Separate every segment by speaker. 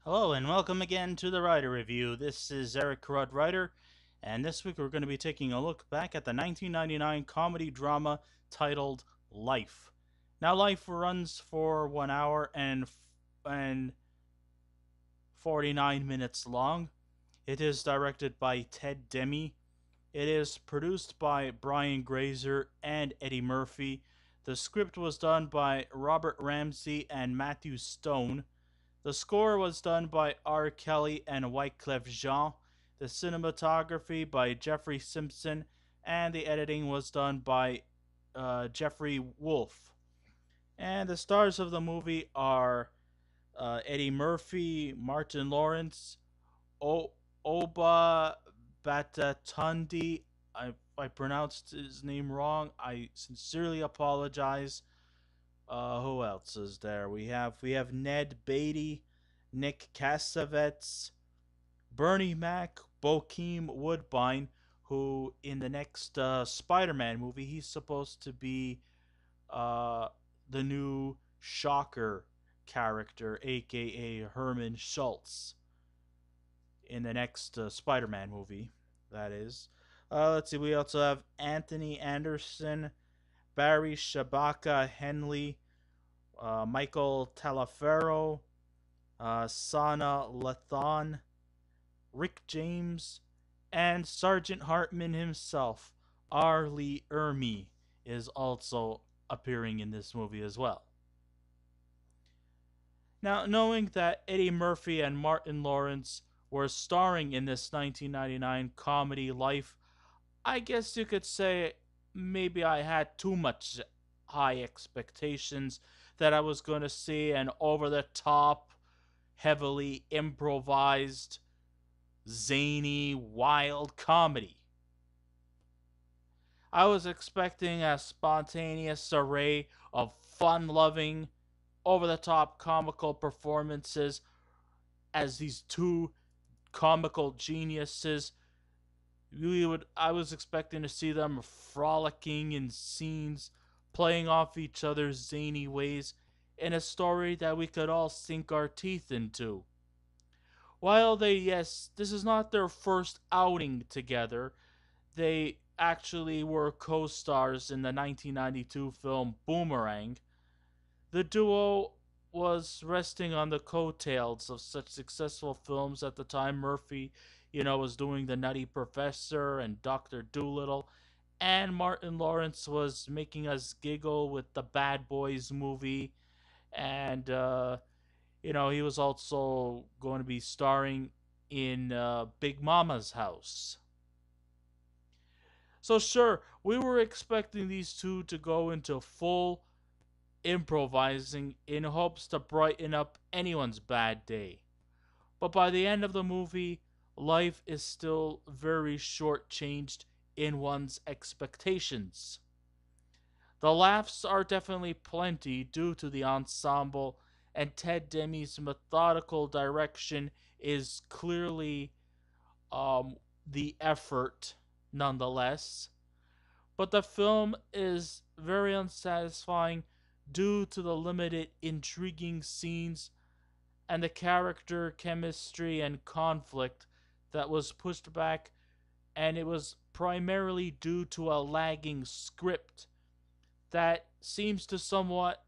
Speaker 1: Hello and welcome again to the Writer Review. This is Eric Carruth Writer, and this week we're going to be taking a look back at the 1999 comedy drama titled Life. Now, Life runs for 1 hour and 49 minutes long. It is directed by Ted Demme. It is produced by Brian Grazer and Eddie Murphy. The script was done by Robert Ramsey and Matthew Stone. The score was done by R. Kelly and Wyclef Jean, the cinematography by Jeffrey Simpson, and the editing was done by Jeffrey Wolf. And the stars of the movie are Eddie Murphy, Martin Lawrence, Oba Batatundi. If I pronounced his name wrong, I sincerely apologize. Who else is there? We have Ned Beatty, Nick Cassavetes, Bernie Mac, Bokeem Woodbine, who in the next Spider-Man movie he's supposed to be uh, the new Shocker character, aka Herman Schultz, in the next Spider-Man movie. That is. Let's see. We also have Anthony Anderson, Barry Shabaka, Henley, Michael Taliferro, Sanaa Lathan, Rick James, and Sergeant Hartman himself, R. Lee Ermey, is also appearing in this movie as well. Now, knowing that Eddie Murphy and Martin Lawrence were starring in this 1999 comedy Life, I guess you could say maybe I had too much high expectations that I was going to see an over the top, heavily improvised, zany, wild comedy. I was expecting a spontaneous array of fun loving, over the top comical performances as these two comical geniuses. I was expecting to see them frolicking in scenes, playing off each other's zany ways in a story that we could all sink our teeth into. While yes, this is not their first outing together, they actually were co stars in the 1992 film Boomerang. The duo was resting on the coattails of such successful films at the time. Murphy, was doing The Nutty Professor and Dr. Dolittle, and Martin Lawrence was making us giggle with the Bad Boys movie, and he was also going to be starring in Big Mama's House. So sure, we were expecting these two to go into full improvising in hopes to brighten up anyone's bad day. But by the end of the movie, life is still very shortchanged in one's expectations. The laughs are definitely plenty due to the ensemble, and Ted Demme's methodical direction is clearly the effort nonetheless. But the film is very unsatisfying due to the limited intriguing scenes and the character chemistry and conflict that was pushed back, and it was primarily due to a lagging script that seems to somewhat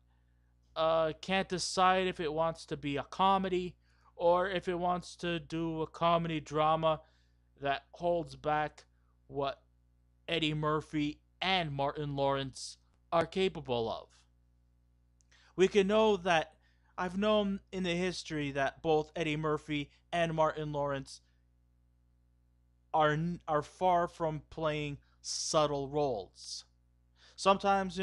Speaker 1: can't decide if it wants to be a comedy or if it wants to do a comedy drama that holds back what Eddie Murphy and Martin Lawrence are capable of. We can know that I've known in the history that both Eddie Murphy and Martin Lawrence are far from playing subtle roles. Sometimes,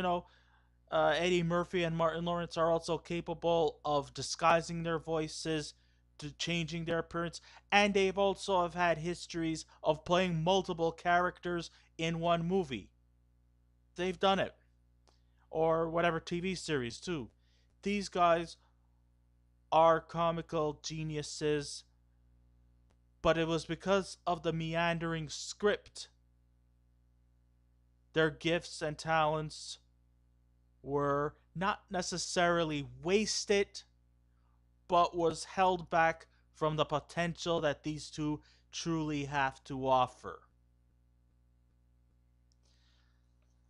Speaker 1: Eddie Murphy and Martin Lawrence are also capable of disguising their voices, to changing their appearance, and they've also have had histories of playing multiple characters in one movie. They've done it, or whatever TV series too. These guys are comical geniuses, but it was because of the meandering script. Their gifts and talents were not necessarily wasted, but was held back from the potential that these two truly have to offer.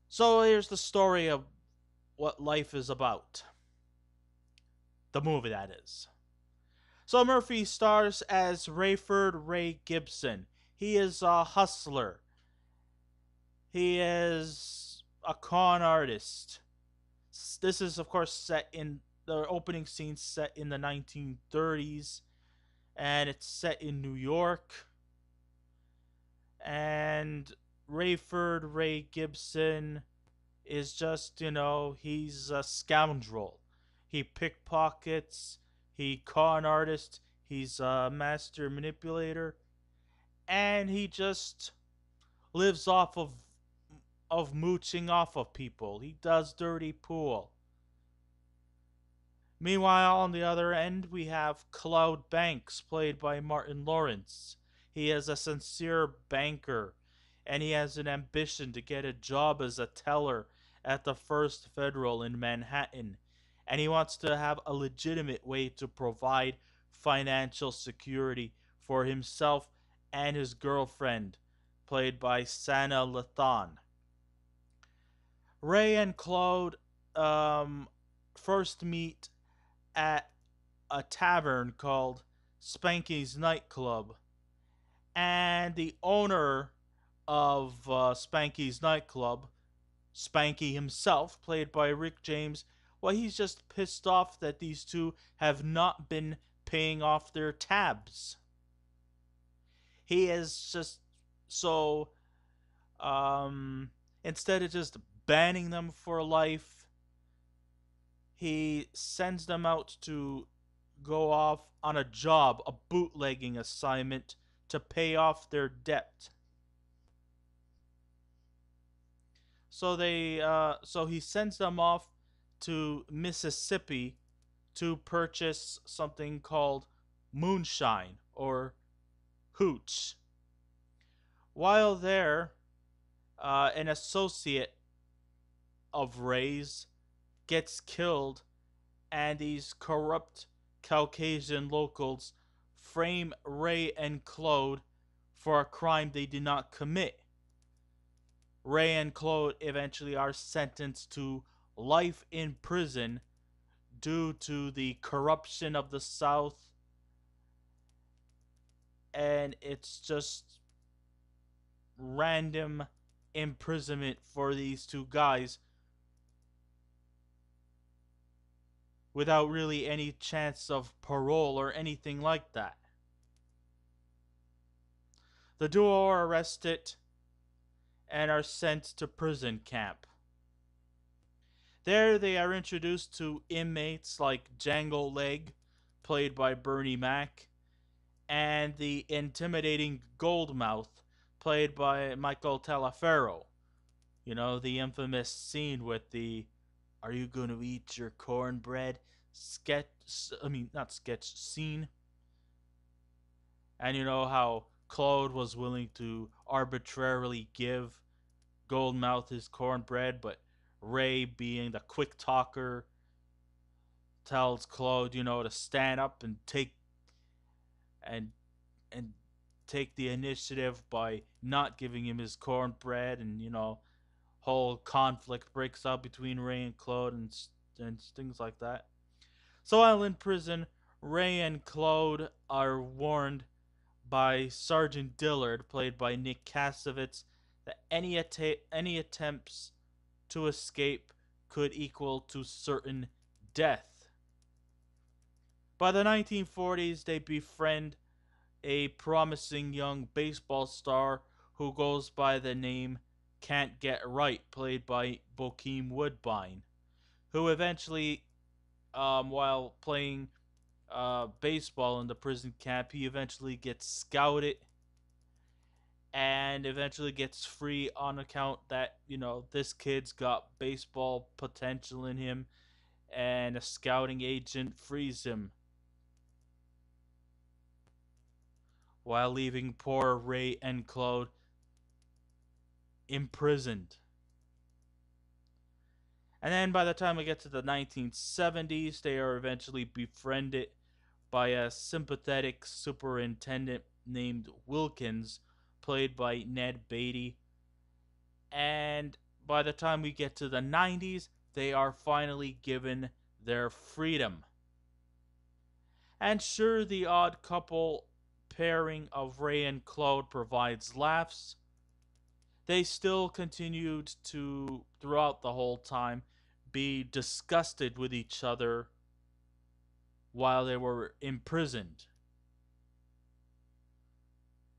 Speaker 1: So here's the story of what life is about. The movie, that is. So Murphy stars as Rayford Ray Gibson. He is a hustler. He is a con artist. This is, of course, set in the opening scene set in the 1930s, and it's set in New York. And Rayford Ray Gibson is just, he's a scoundrel. He pickpockets, he con artist, he's a master manipulator, and he just lives off of mooching off of people. He does dirty pool. Meanwhile, on the other end, we have Cloud Banks, played by Martin Lawrence. He is a sincere banker, and he has an ambition to get a job as a teller at the First Federal in Manhattan. And he wants to have a legitimate way to provide financial security for himself and his girlfriend, played by Sanaa Lathan. Ray and Claude first meet at a tavern called Spanky's Nightclub. And the owner of Spanky's Nightclub, Spanky himself, played by Rick James, well, he's just pissed off that these two have not been paying off their tabs. He is just so, instead of just banning them for life, he sends them out to go off on a job, a bootlegging assignment, to pay off their debt. So he sends them off to Mississippi to purchase something called moonshine or hooch. While there, an associate of Ray's gets killed, and these corrupt Caucasian locals frame Ray and Claude for a crime they did not commit. Ray and Claude eventually are sentenced to life in prison due to the corruption of the South, and it's just random imprisonment for these two guys without really any chance of parole or anything like that. The duo are arrested and are sent to prison camp. There they are introduced to inmates like Django Leg, played by Bernie Mac, and the intimidating Goldmouth, played by Michael Taliferro. You know, the infamous scene with the "Are you gonna eat your cornbread?" scene. And you know how Claude was willing to arbitrarily give Goldmouth his cornbread, but Ray, being the quick talker, tells Claude, to stand up and and and take the initiative by not giving him his cornbread, and whole conflict breaks out between Ray and Claude, and things like that. So while in prison, Ray and Claude are warned by Sergeant Dillard, played by Nick Cassavetes, that any attempts to escape could equal to certain death. By the 1940s, they befriend a promising young baseball star who goes by the name Can't Get Right, played by Bokeem Woodbine, who eventually, while playing baseball in the prison camp, he eventually gets scouted and eventually gets free on account that, this kid's got baseball potential in him, and a scouting agent frees him, while leaving poor Ray and Claude imprisoned. And then by the time we get to the 1970s, they are eventually befriended by a sympathetic superintendent named Wilkins, played by Ned Beatty. And by the time we get to the 90s, they are finally given their freedom. And sure, the odd couple pairing of Ray and Claude provides laughs. They still continued to, throughout the whole time, be disgusted with each other while they were imprisoned.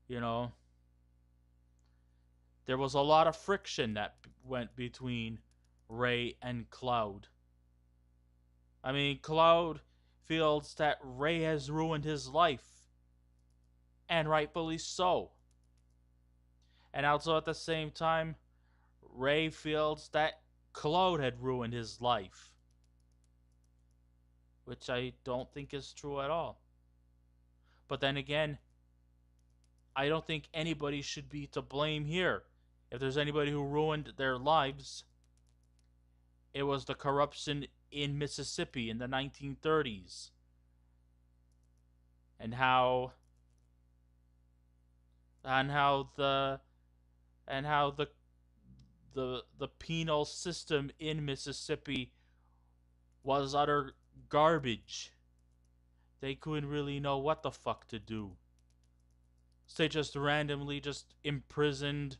Speaker 1: You know, there was a lot of friction that went between Ray and Cloud. I mean, Cloud feels that Ray has ruined his life, and rightfully so. And also at the same time, Ray feels that Claude had ruined his life, which I don't think is true at all. But then again, I don't think anybody should be to blame here. If there's anybody who ruined their lives, it was the corruption in Mississippi in the 1930s. And how the penal system in Mississippi was utter garbage. They couldn't really know what the fuck to do. So they just randomly just imprisoned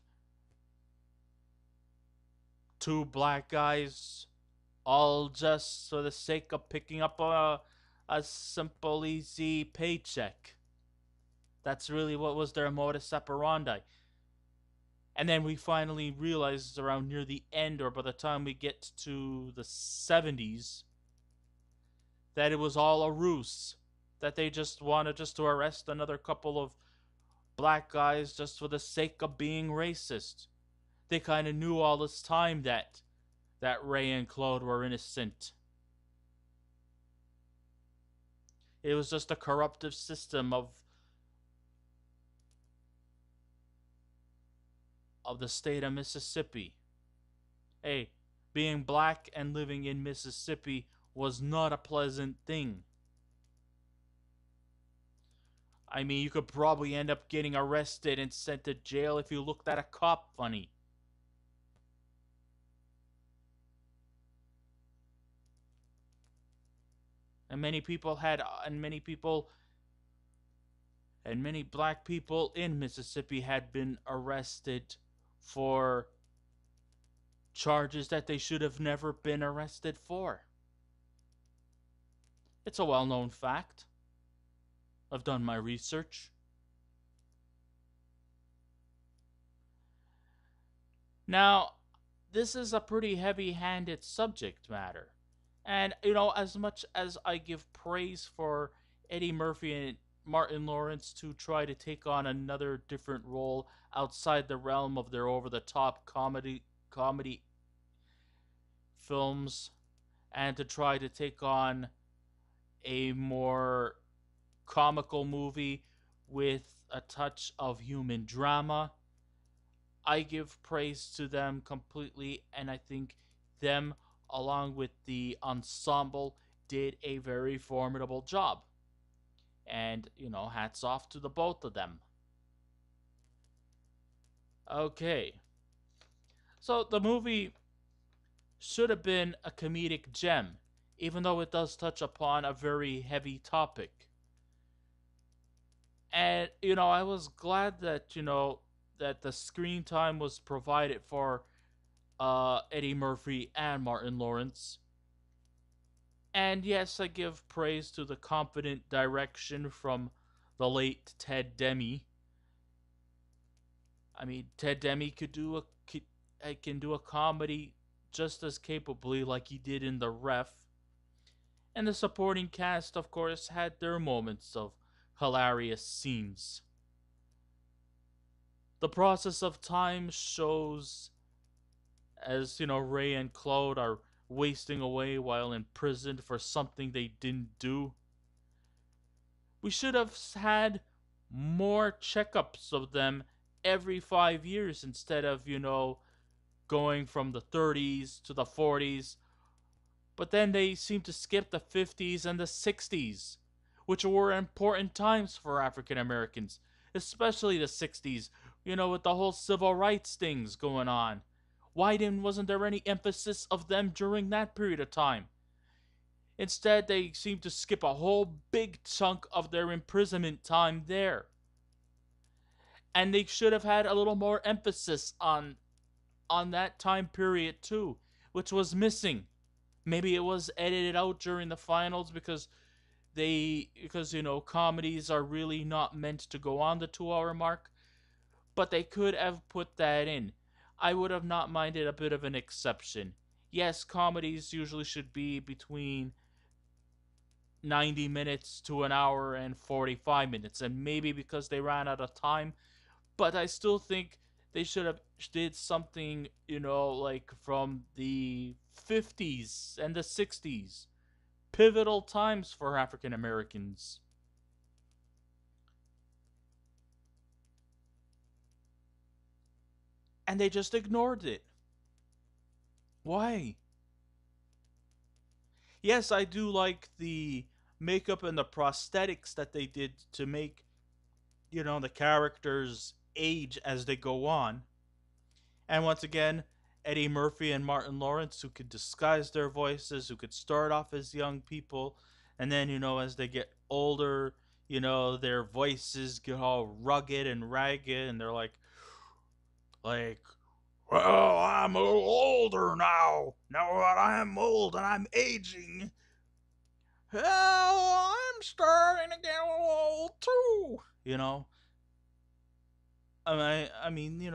Speaker 1: two black guys, all just for the sake of picking up a simple, easy paycheck. That's really what was their modus operandi. And then we finally realized around near the end, or by the time we get to the 70s, that it was all a ruse. That they just wanted just to arrest another couple of black guys just for the sake of being racist. They kind of knew all this time that Ray and Claude were innocent. It was just a corruptive system of the state of Mississippi. Hey, being black and living in Mississippi was not a pleasant thing. I mean, you could probably end up getting arrested and sent to jail if you looked at a cop funny. And many black people in Mississippi had been arrested for charges that they should have never been arrested for. It's a well-known fact. I've done my research. Now, this is a pretty heavy-handed subject matter. And, as much as I give praise for Eddie Murphy and Martin Lawrence to try to take on another different role outside the realm of their over-the-top comedy films, and to try to take on a more comical movie with a touch of human drama, I give praise to them completely, and I think them, along with the ensemble, did a very formidable job. And, hats off to the both of them. Okay. So the movie should have been a comedic gem, even though it does touch upon a very heavy topic. And, I was glad that, that the screen time was provided for Eddie Murphy and Martin Lawrence. And yes, I give praise to the confident direction from the late Ted Demme. I mean, Ted Demme can do a comedy just as capably like he did in The Ref. And the supporting cast, of course, had their moments of hilarious scenes. The process of time shows as, Ray and Claude are wasting away while imprisoned for something they didn't do. We should have had more checkups of them every 5 years instead of, going from the 30s to the 40s. But then they seem to skip the 50s and the 60s, which were important times for African Americans, especially the 60s, with the whole civil rights things going on. Why didn't wasn't there any emphasis of them during that period of time? Instead, they seem to skip a whole big chunk of their imprisonment time there. And they should have had a little more emphasis on that time period too, which was missing. Maybe it was edited out during the finals because comedies are really not meant to go on the 2 hour mark, but they could have put that in. I would have not minded a bit of an exception. Yes, comedies usually should be between 90 minutes to an hour and 45 minutes, and maybe because they ran out of time, but I still think they should have did something, like from the 50s and the 60s, pivotal times for African Americans. And they just ignored it. Why? Yes, I do like the makeup and the prosthetics that they did to make, the characters age as they go on. And once again, Eddie Murphy and Martin Lawrence, who could disguise their voices, who could start off as young people, and then, as they get older, their voices get all rugged and ragged, and they're like, well, I'm a little older now. Now that I'm old and I'm aging, well, I'm starting to get a little old too.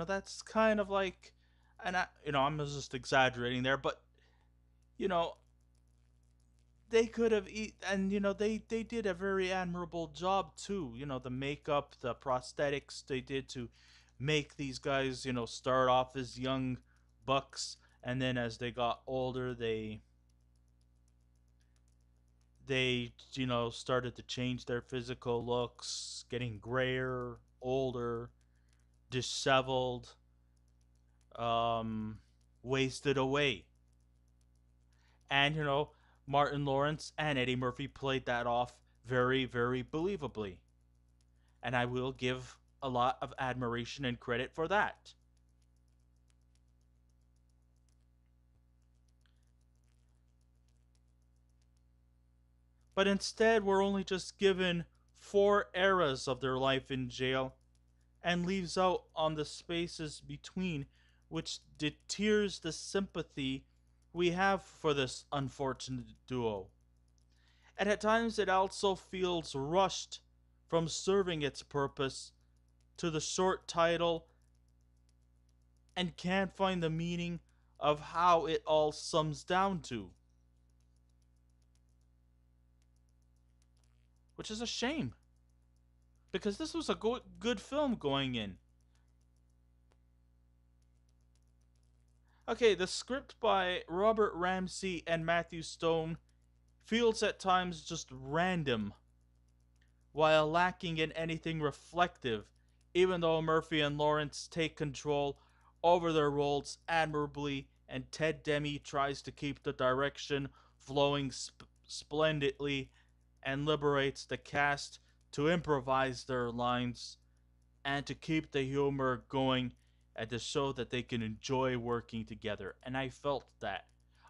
Speaker 1: That's kind of like, and I'm just exaggerating there, but you know, they could have and they did a very admirable job too. The makeup, the prosthetics they did to make these guys, start off as young bucks, and then as they got older, they started to change their physical looks, getting grayer, older, disheveled, um, wasted away. And Martin Lawrence and Eddie Murphy played that off very, very believably. And I will give a lot of admiration and credit for that. But instead, we're only just given 4 eras of their life in jail and leaves out on the spaces between, which deters the sympathy we have for this unfortunate duo. And at times it also feels rushed from serving its purpose to the short title and can't find the meaning of how it all sums down to, which is a shame because this was a good film going in. Okay, the script by Robert Ramsey and Matthew Stone feels at times just random while lacking in anything reflective, even though Murphy and Lawrence take control over their roles admirably and Ted Demme tries to keep the direction flowing splendidly and liberates the cast to improvise their lines and to keep the humor going and to show that they can enjoy working together. And I felt that.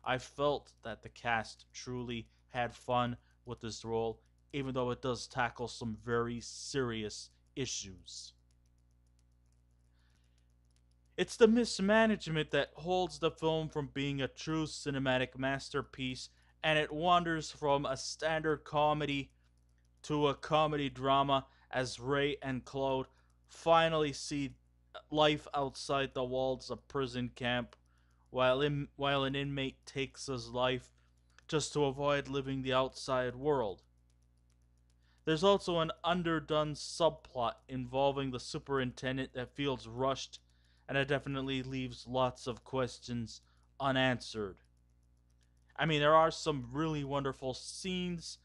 Speaker 1: I felt that the cast truly had fun with this role, even though it does tackle some very serious issues. It's the mismanagement that holds the film from being a true cinematic masterpiece, and it wanders from a standard comedy to a comedy drama as Ray and Claude finally see life outside the walls of prison camp, while an inmate takes his life just to avoid living the outside world. There's also an underdone subplot involving the superintendent that feels rushed and it definitely leaves lots of questions unanswered. There are some really wonderful scenes,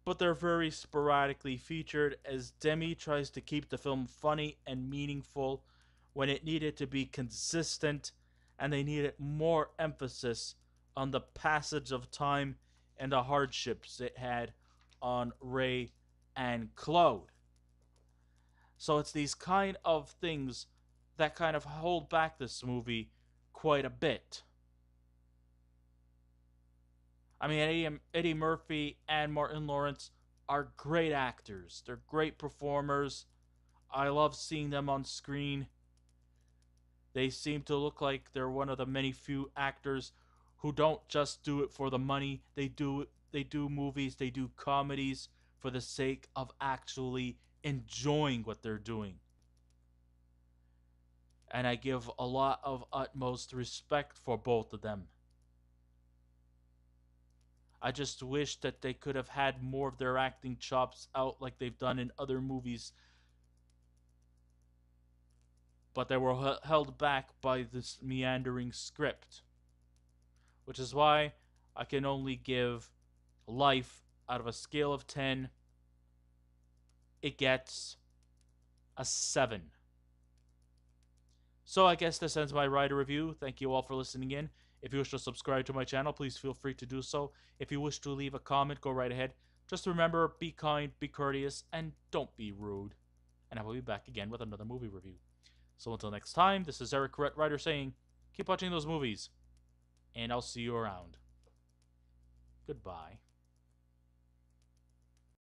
Speaker 1: but they're very sporadically featured as Demme tries to keep the film funny and meaningful when it needed to be consistent and they needed more emphasis on the passage of time and the hardships it had on Ray and Claude. So it's these kind of things that kind of hold back this movie quite a bit. I mean, Eddie Murphy and Martin Lawrence are great actors. They're great performers. I love seeing them on screen. They seem to look like they're one of the many few actors who don't just do it for the money. They do movies, they do comedies for the sake of actually enjoying what they're doing. And I give a lot of utmost respect for both of them. I just wish that they could have had more of their acting chops out like they've done in other movies, but they were held back by this meandering script, which is why I can only give Life out of a scale of 10. It gets a 7. So I guess this ends my rider review. Thank you all for listening in. If you wish to subscribe to my channel, please feel free to do so. If you wish to leave a comment, go right ahead. Just remember, be kind, be courteous, and don't be rude. And I will be back again with another movie review. So until next time, this is Eric Correct Rider saying, keep watching those movies, and I'll see you around. Goodbye.